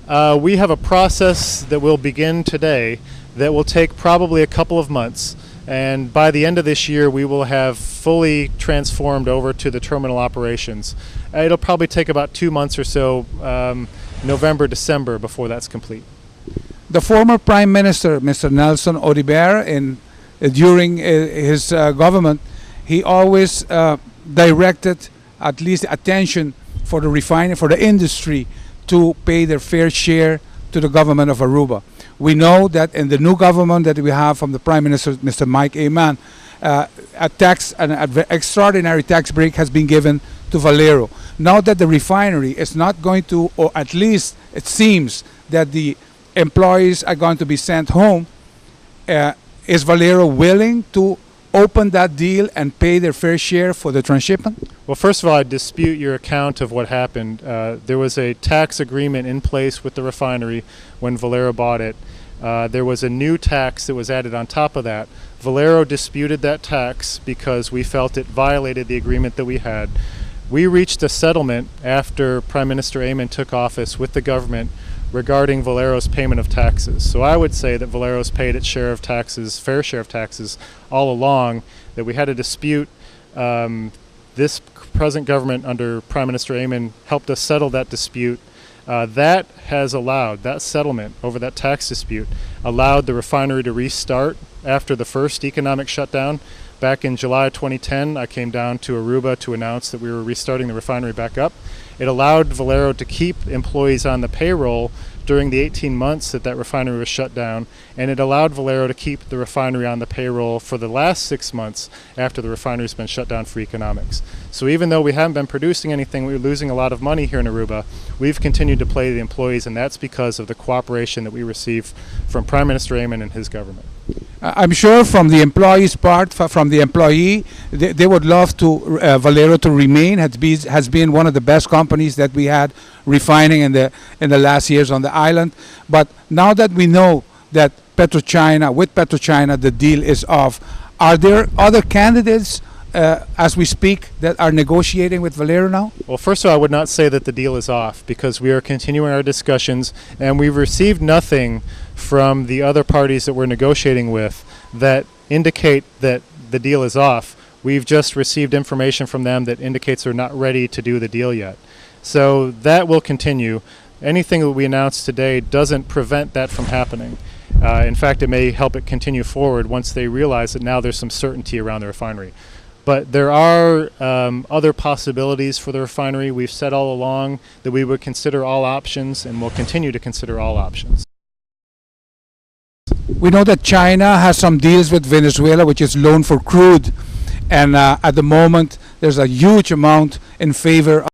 We have a process that will begin today that will take probably a couple of months, and by the end of this year we will have fully transformed over to the terminal operations. It'll probably take about 2 months or so, November, December, before that's complete. The former Prime Minister, Mr. Nelson Odibert, during his government, he always directed at least attention for the refining, for the industry, to pay their fair share to the government of Aruba. We know that in the new government that we have from the Prime Minister, Mr. Mike Ayman, an extraordinary tax break has been given to Valero. Now that the refinery is not going to, or at least it seems that the employees are going to be sent home, is Valero willing to open that deal and pay their fair share for the transshipment? Well, first of all, I dispute your account of what happened. There was a tax agreement in place with the refinery when Valero bought it. There was a new tax that was added on top of that. Valero disputed that tax because we felt it violated the agreement that we had. We reached a settlement after Prime Minister Ayman took office with the government regarding Valero's payment of taxes. So I would say that Valero's paid its share of taxes, fair share of taxes, all along, that we had a dispute. This present government under Prime Minister Ayman helped us settle that dispute. That has allowed, that settlement over that tax dispute, allowed the refinery to restart after the first economic shutdown. Back in July 2010, I came down to Aruba to announce that we were restarting the refinery back up. It allowed Valero to keep employees on the payroll during the 18 months that refinery was shut down, and it allowed Valero to keep the refinery on the payroll for the last 6 months after the refinery's been shut down for economics. So even though we haven't been producing anything, we were losing a lot of money here in Aruba, we've continued to pay the employees, and that's because of the cooperation that we receive from Prime Minister Ayman and his government. I'm sure from the employees' part, from the employee, they would love to Valero to remain. Has been one of the best companies that we had refining in the last years on the island. But now that we know that with PetroChina the deal is off, are there other candidates as we speak that are negotiating with Valero now? Well, first of all, I would not say that the deal is off, because we are continuing our discussions, and we've received nothing from the other parties that we're negotiating with that indicate that the deal is off. We've just received information from them that indicates they're not ready to do the deal yet. So that will continue. Anything that we announce today doesn't prevent that from happening. In fact, it may help it continue forward once they realize that now there's some certainty around the refinery. But there are other possibilities for the refinery. We've said all along that we would consider all options, and will continue to consider all options. We know that China has some deals with Venezuela, which is loan for crude, and at the moment there's a huge amount in favor